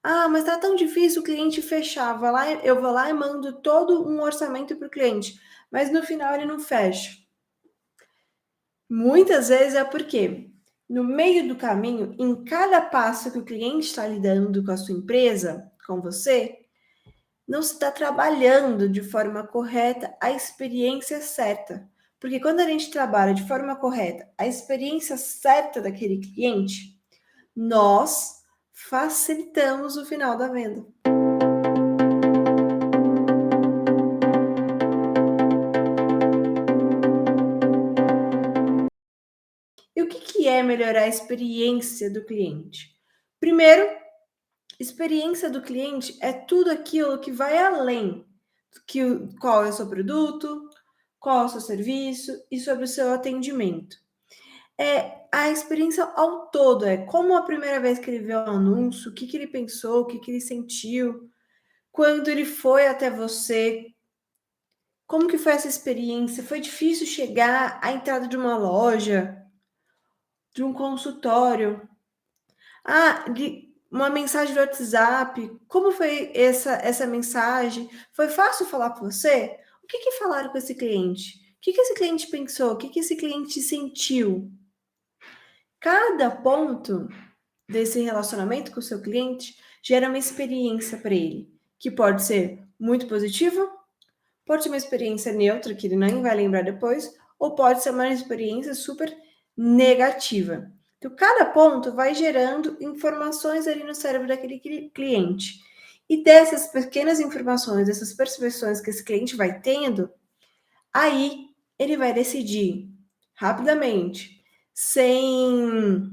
Ah, mas tá tão difícil o cliente fechar. Eu vou lá e mando todo um orçamento para o cliente, mas no final ele não fecha. Muitas vezes é porque no meio do caminho, em cada passo que o cliente está lidando com a sua empresa, com você, não se está trabalhando de forma correta a experiência certa. Porque quando a gente trabalha de forma correta a experiência certa daquele cliente, nós facilitamos o final da venda. E o que é melhorar a experiência do cliente? Primeiro, experiência do cliente é tudo aquilo que vai além qual é o seu produto, qual é o seu serviço e sobre o seu atendimento. É a experiência ao todo, é como a primeira vez que ele viu o anúncio, o que ele pensou, o que ele sentiu, quando ele foi até você, como que foi essa experiência? Foi difícil chegar à entrada de uma loja, de um consultório? De uma mensagem do WhatsApp, como foi essa mensagem? Foi fácil falar com você? O que falaram com esse cliente? O que esse cliente pensou? O que esse cliente sentiu? Cada ponto desse relacionamento com o seu cliente gera uma experiência para ele, que pode ser muito positiva, pode ser uma experiência neutra, que ele nem vai lembrar depois, ou pode ser uma experiência super negativa. Então, cada ponto vai gerando informações ali no cérebro daquele cliente. E dessas pequenas informações, dessas percepções que esse cliente vai tendo, aí ele vai decidir rapidamente, sem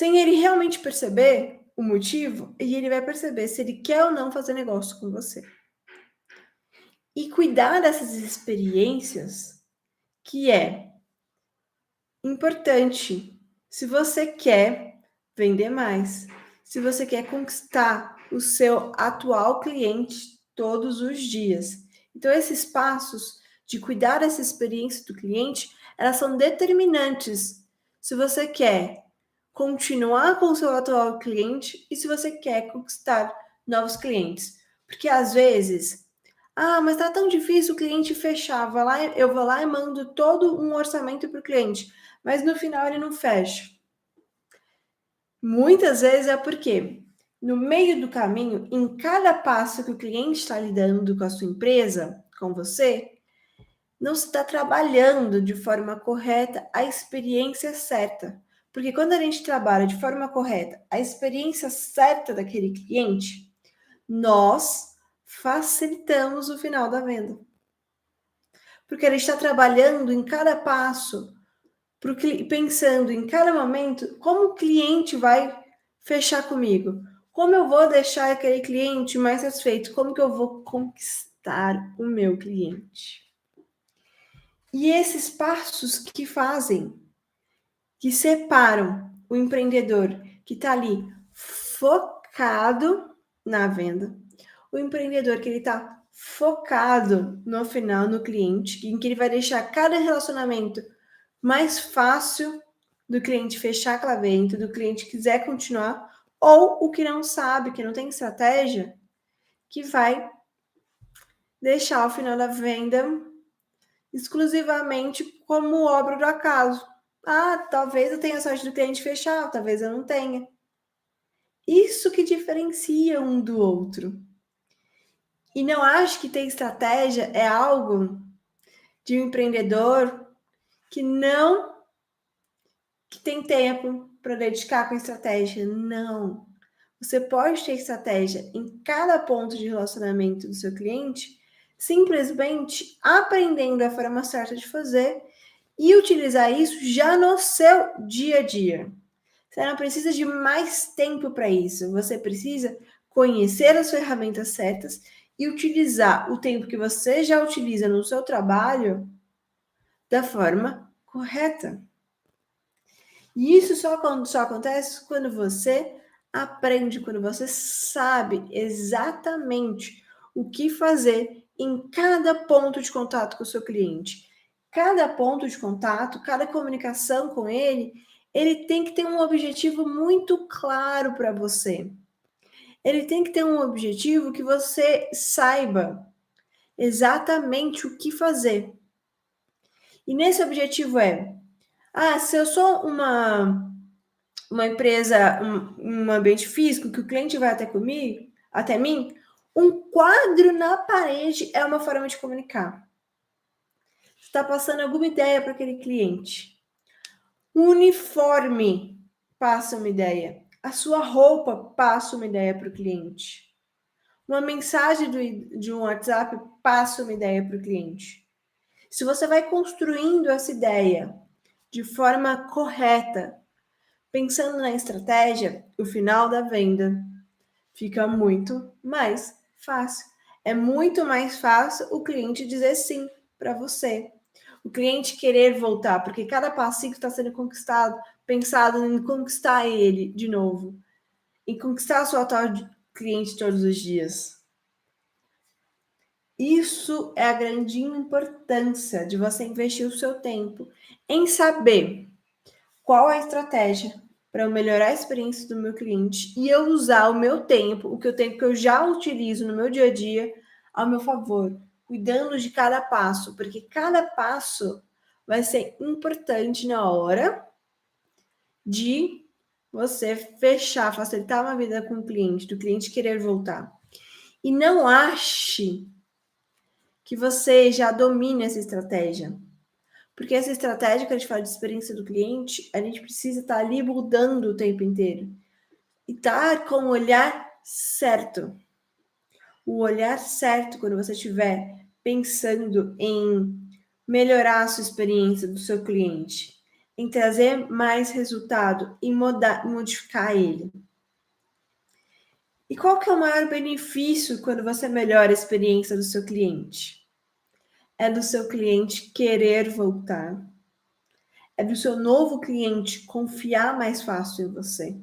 ele realmente perceber o motivo, e ele vai perceber se ele quer ou não fazer negócio com você. E cuidar dessas experiências que é importante se você quer vender mais, se você quer conquistar o seu atual cliente todos os dias. Então, esses passos de cuidar dessa experiência do cliente, elas são determinantes se você quer continuar com o seu atual cliente e se você quer conquistar novos clientes. Porque às vezes mas tá tão difícil o cliente fechar. Eu vou lá e mando todo um orçamento para o cliente, mas no final ele não fecha. Muitas vezes é porque no meio do caminho, em cada passo que o cliente está lidando com a sua empresa, com você, não se está trabalhando de forma correta a experiência certa. Porque quando a gente trabalha de forma correta a experiência certa daquele cliente, nós facilitamos o final da venda. Porque ele está trabalhando em cada passo, pensando em cada momento como o cliente vai fechar comigo, como eu vou deixar aquele cliente mais satisfeito, como que eu vou conquistar o meu cliente. E esses passos que separam o empreendedor que está ali focado na venda, o empreendedor que ele está focado no final, no cliente, em que ele vai deixar cada relacionamento mais fácil do cliente fechar aquela venda, do cliente quiser continuar, ou o que não sabe, que não tem estratégia, que vai deixar o final da venda exclusivamente como obra do acaso. Talvez eu tenha sorte do cliente fechar, talvez eu não tenha. Isso que diferencia um do outro. E não acho que ter estratégia é algo de um empreendedor que não que tem tempo para dedicar com estratégia. Não. Você pode ter estratégia em cada ponto de relacionamento do seu cliente, simplesmente aprendendo a forma certa de fazer e utilizar isso já no seu dia a dia. Você não precisa de mais tempo para isso. Você precisa conhecer as ferramentas certas e utilizar o tempo que você já utiliza no seu trabalho da forma correta. E isso só acontece quando você aprende, quando você sabe exatamente o que fazer em cada ponto de contato com o seu cliente. Cada ponto de contato, cada comunicação com ele ele tem que ter um objetivo muito claro para você. Ele tem que ter um objetivo que você saiba exatamente o que fazer. E nesse objetivo se eu sou uma empresa, um ambiente físico que o cliente vai até mim, um quadro na parede é uma forma de comunicar. Você está passando alguma ideia para aquele cliente. Um uniforme passa uma ideia. A sua roupa passa uma ideia para o cliente. Uma mensagem de um WhatsApp passa uma ideia para o cliente. Se você vai construindo essa ideia de forma correta, pensando na estratégia, o final da venda fica muito mais fácil. É muito mais fácil o cliente dizer sim para você. O cliente querer voltar, porque cada passinho está sendo conquistado, pensado em conquistar ele de novo, em conquistar a sua atual cliente todos os dias. Isso é a grande importância de você investir o seu tempo em saber qual é a estratégia para eu melhorar a experiência do meu cliente e eu usar o meu tempo, o tempo que eu já utilizo no meu dia a dia, ao meu favor, cuidando de cada passo, porque cada passo vai ser importante na hora de você fechar, facilitar uma vida com o cliente, do cliente querer voltar. E não ache que você já domina essa estratégia. Porque essa estratégia que a gente fala de experiência do cliente, a gente precisa estar ali mudando o tempo inteiro. E estar com o olhar certo. O olhar certo quando você estiver pensando em melhorar a sua experiência do seu cliente, em trazer mais resultado e modificar ele. E qual que é o maior benefício quando você melhora a experiência do seu cliente? É do seu cliente querer voltar. É do seu novo cliente confiar mais fácil em você.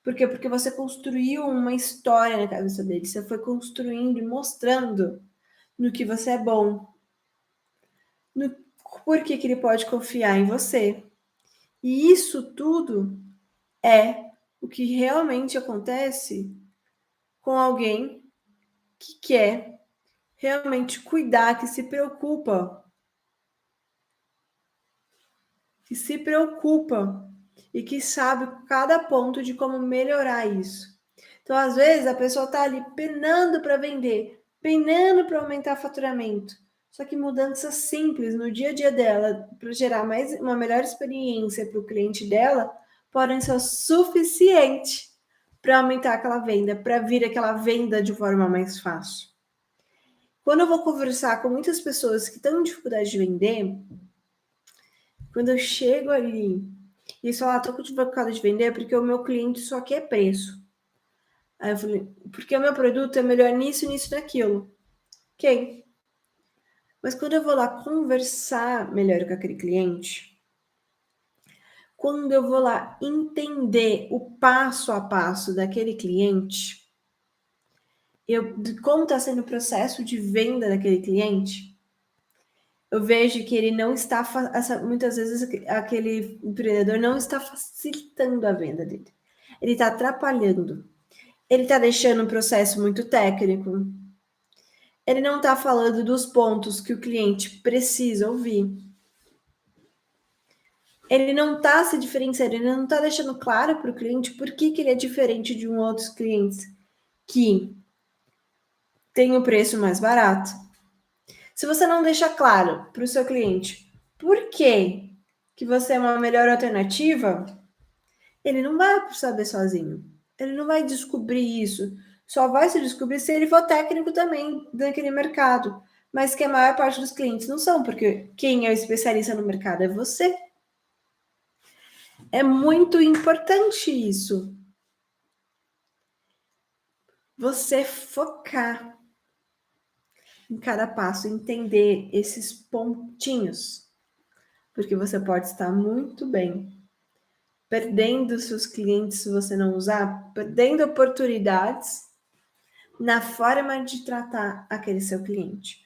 Por quê? Porque você construiu uma história na cabeça dele. Você foi construindo e mostrando no que você é bom. No por que ele pode confiar em você. E isso tudo é o que realmente acontece com alguém que quer realmente cuidar, que se preocupa e que sabe cada ponto de como melhorar isso. Então, às vezes, a pessoa está ali penando para vender, penando para aumentar o faturamento. Só que mudanças simples no dia a dia dela, para gerar uma melhor experiência para o cliente dela, podem ser o suficiente para aumentar aquela venda, para vir aquela venda de forma mais fácil. Quando eu vou conversar com muitas pessoas que estão em dificuldade de vender, quando eu chego ali e eles falam, tô com dificuldade de vender porque o meu cliente só quer preço. Aí eu falei, porque o meu produto é melhor nisso, nisso, naquilo. Ok. Mas quando eu vou lá conversar melhor com aquele cliente, quando eu vou lá entender o passo a passo daquele cliente, de como está sendo o processo de venda daquele cliente, eu vejo que ele não está, muitas vezes aquele empreendedor não está facilitando a venda dele. Ele está atrapalhando. Ele está deixando um processo muito técnico. Ele não está falando dos pontos que o cliente precisa ouvir. Ele não está se diferenciando, ele não está deixando claro para o cliente por que ele é diferente de outros clientes que tem o preço mais barato. Se você não deixa claro para o seu cliente por que você é uma melhor alternativa, ele não vai saber sozinho. Ele não vai descobrir isso. Só vai se descobrir se ele for técnico também daquele mercado. Mas que a maior parte dos clientes não são, porque quem é o especialista no mercado é você. É muito importante isso. Você focar em cada passo, entender esses pontinhos. Porque você pode estar muito bem perdendo seus clientes se você não usar, perdendo oportunidades na forma de tratar aquele seu cliente.